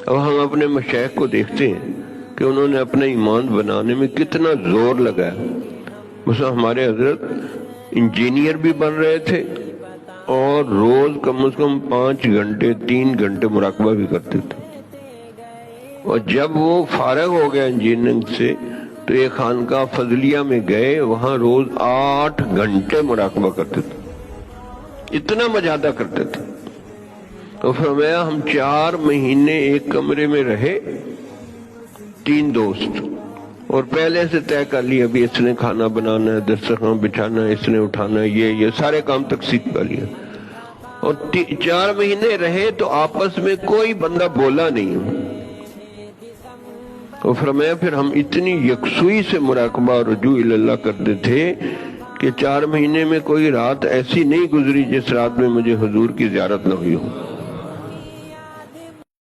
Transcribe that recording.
अब हम अपने मशाइख को देखते हैं कि उन्होंने अपना ईमान बनाने में कितना जोर लगाया। बस हमारे हजरत इंजीनियर भी बन रहे थे और रोज कम से कम 5 घंटे 3 घंटे मुराकबा भी करते थे। और जब वो फारग हो गया इंजीनियरिंग से तो एक खानका फजलिया में गए, वहां रोज 8 घंटे मुराकबा करते थे, इतना मजादा करते थे। तो फरमाया हम 4 महीने एक कमरे में रहे, 3 दोस्त, और पहले से तय कर लिया अभी इसने खाना बनाना है, दस्तरखान बिछाना है, इसने उठाना है, ये सारे काम तकसीम कर लिया। और 4 महीने रहे तो आपस में कोई बंदा बोला नहीं। तो फरमाया फिर हम इतनी यकसुई से मुराकबा और रुजू इल्लल्लाह करते थे कि 4 महीने में कोई रात ऐसी नहीं गुजरी जिस रात में मुझे हुजूर की ज़ियारत न हुई हो।